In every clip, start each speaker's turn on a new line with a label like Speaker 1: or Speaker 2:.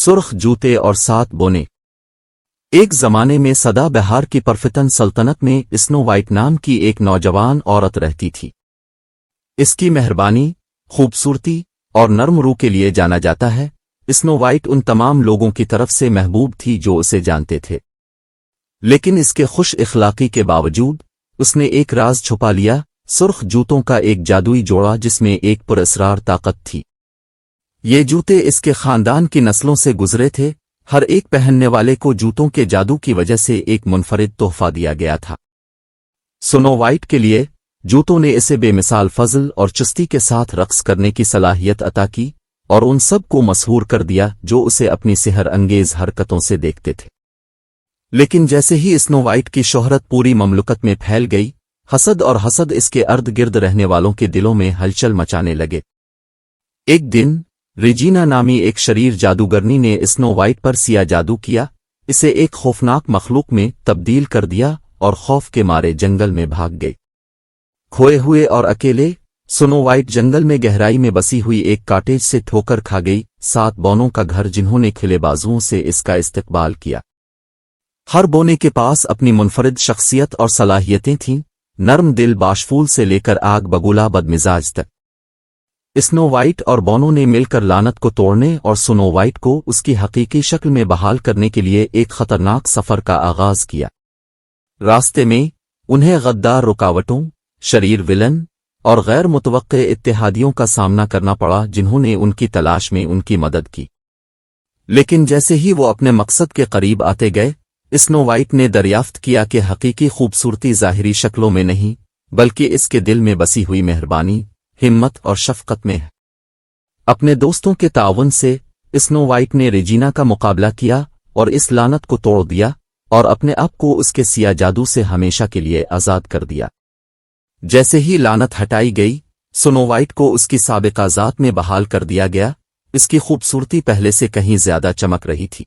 Speaker 1: سرخ جوتے اور 7 بونے۔ ایک زمانے میں سدا بہار کی پرفتن سلطنت میں اسنو وائٹ نام کی ایک نوجوان عورت رہتی تھی۔ اس کی مہربانی، خوبصورتی اور نرم روح کے لیے جانا جاتا ہے۔ اسنو وائٹ ان تمام لوگوں کی طرف سے محبوب تھی جو اسے جانتے تھے، لیکن اس کے خوش اخلاقی کے باوجود اس نے ایک راز چھپا لیا، سرخ جوتوں کا ایک جادوئی جوڑا جس میں ایک پراسرار طاقت تھی۔ یہ جوتے اس کے خاندان کی نسلوں سے گزرے تھے، ہر ایک پہننے والے کو جوتوں کے جادو کی وجہ سے ایک منفرد تحفہ دیا گیا تھا۔ سنو وائٹ کے لیے جوتوں نے اسے بے مثال فضل اور چستی کے ساتھ رقص کرنے کی صلاحیت عطا کی اور ان سب کو مسحور کر دیا جو اسے اپنی سحر انگیز حرکتوں سے دیکھتے تھے۔ لیکن جیسے ہی اسنو وائٹ کی شہرت پوری مملکت میں پھیل گئی، حسد اور حسد اس کے ارد گرد رہنے والوں کے دلوں میں ہلچل مچانے لگے۔ ایک دن ریجینا نامی ایک شریر جادوگرنی نے اسنو وائٹ پر سیاہ جادو کیا، اسے ایک خوفناک مخلوق میں تبدیل کر دیا اور خوف کے مارے جنگل میں بھاگ گئی۔ کھوئے ہوئے اور اکیلے سنو وائٹ جنگل میں گہرائی میں بسی ہوئی ایک کاٹیج سے ٹھوکر کھا گئی، 7 بونوں کا گھر جنہوں نے کھلے بازوؤں سے اس کا استقبال کیا۔ ہر بونے کے پاس اپنی منفرد شخصیت اور صلاحیتیں تھیں، نرم دل باشفول سے لے کر آگ بگولا بدمزاج تک۔ اسنو وائٹ اور بونوں نے مل کر لعنت کو توڑنے اور سنو وائٹ کو اس کی حقیقی شکل میں بحال کرنے کے لیے ایک خطرناک سفر کا آغاز کیا۔ راستے میں انہیں غدار رکاوٹوں، شریر ولن اور غیر متوقع اتحادیوں کا سامنا کرنا پڑا جنہوں نے ان کی تلاش میں ان کی مدد کی۔ لیکن جیسے ہی وہ اپنے مقصد کے قریب آتے گئے، اسنو وائٹ نے دریافت کیا کہ حقیقی خوبصورتی ظاہری شکلوں میں نہیں بلکہ اس کے دل میں بسی ہوئی مہربانی، ہمت اور شفقت میں ہے۔ اپنے دوستوں کے تعاون سے اسنو وائٹ نے ریجینا کا مقابلہ کیا اور اس لعنت کو توڑ دیا اور اپنے آپ کو اس کے سیاہ جادو سے ہمیشہ کے لیے آزاد کر دیا۔ جیسے ہی لعنت ہٹائی گئی، سنو وائٹ کو اس کی سابقہ ذات میں بحال کر دیا گیا، اس کی خوبصورتی پہلے سے کہیں زیادہ چمک رہی تھی۔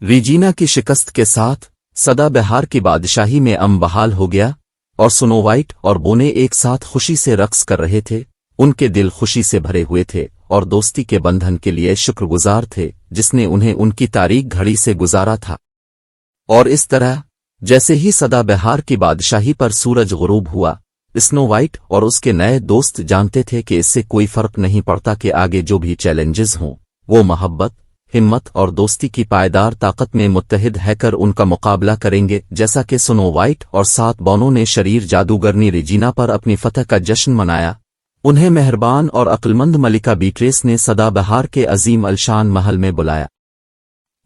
Speaker 1: ریجینا کی شکست کے ساتھ سدا بہار کی بادشاہی میں بحال ہو گیا اور سنو وائٹ اور بونے ایک ساتھ خوشی سے رقص کر رہے تھے۔ ان کے دل خوشی سے بھرے ہوئے تھے اور دوستی کے بندھن کے لیے شکر گزار تھے جس نے انہیں ان کی تاریک گھڑی سے گزارا تھا۔ اور اس طرح جیسے ہی سدا بہار کی بادشاہی پر سورج غروب ہوا، اسنو وائٹ اور اس کے نئے دوست جانتے تھے کہ اس سے کوئی فرق نہیں پڑتا کہ آگے جو بھی چیلنجز ہوں وہ محبت، ہمت اور دوستی کی پائیدار طاقت میں متحد ہے کر ان کا مقابلہ کریں گے۔ جیسا کہ سنو وائٹ اور 7 بونوں نے شریر جادوگرنی ریجینا پر اپنی فتح کا جشن منایا، انہیں مہربان اور عقلمند ملکہ بیٹریس نے سدا بہار کے عظیم الشان محل میں بلایا۔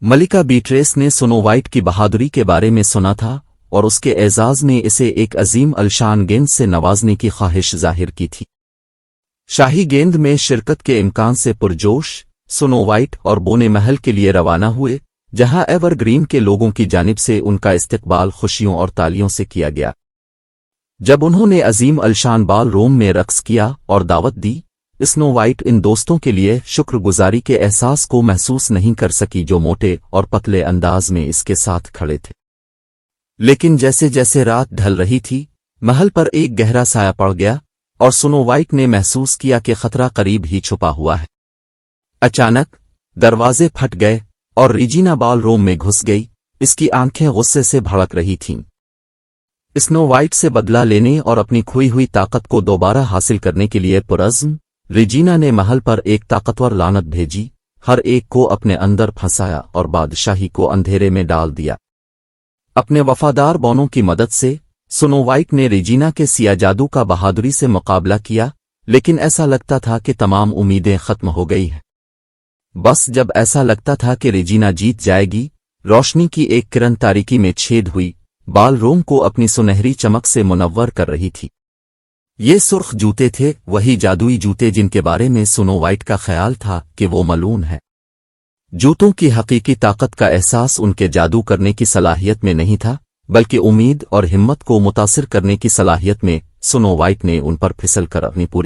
Speaker 1: ملکہ بیٹریس نے سنو وائٹ کی بہادری کے بارے میں سنا تھا اور اس کے اعزاز میں اسے ایک عظیم الشان گیند سے نوازنے کی خواہش ظاہر کی تھی۔ شاہی گیند میں شرکت کے امکان سے پرجوش سنو وائٹ اور بونے محل کے لیے روانہ ہوئے، جہاں ایور گرین کے لوگوں کی جانب سے ان کا استقبال خوشیوں اور تالیوں سے کیا گیا۔ جب انہوں نے عظیم الشان بال روم میں رقص کیا اور دعوت دی، اسنو وائٹ ان دوستوں کے لیے شکر گزاری کے احساس کو محسوس نہیں کر سکی جو موٹے اور پتلے انداز میں اس کے ساتھ کھڑے تھے۔ لیکن جیسے جیسے رات ڈھل رہی تھی، محل پر ایک گہرا سایہ پڑ گیا اور سنو وائٹ نے محسوس کیا کہ خطرہ قریب ہی چھپا ہوا ہے۔ اچانک دروازے پھٹ گئے اور ریجینا بال روم میں گھس گئی، اس کی آنکھیں غصے سے بھڑک رہی تھیں۔ اسنو وائٹ سے بدلہ لینے اور اپنی کھوئی ہوئی طاقت کو دوبارہ حاصل کرنے کے لیے پرعزم، ریجینا نے محل پر ایک طاقتور لعنت بھیجی، ہر ایک کو اپنے اندر پھنسایا اور بادشاہی کو اندھیرے میں ڈال دیا۔ اپنے وفادار بونوں کی مدد سے سنو وائٹ نے ریجینا کے سیاہ جادو کا بہادری سے مقابلہ کیا، لیکن ایسا لگتا تھا کہ تمام امیدیں ختم ہو گئی ہیں۔ بس جب ایسا لگتا تھا کہ ریجینا جیت جائے گی، روشنی کی ایک کرن تاریکی میں چھید ہوئی، بال روم کو اپنی سنہری چمک سے منور کر رہی تھی۔ یہ سرخ جوتے تھے، وہی جادوئی جوتے جن کے بارے میں سنو وائٹ کا خیال تھا کہ وہ ملعون ہے۔ جوتوں کی حقیقی طاقت کا احساس ان کے جادو کرنے کی صلاحیت میں نہیں تھا بلکہ امید اور ہمت کو متاثر کرنے کی صلاحیت میں۔ سنو وائٹ نے ان پر پھسل کر اپنی پوری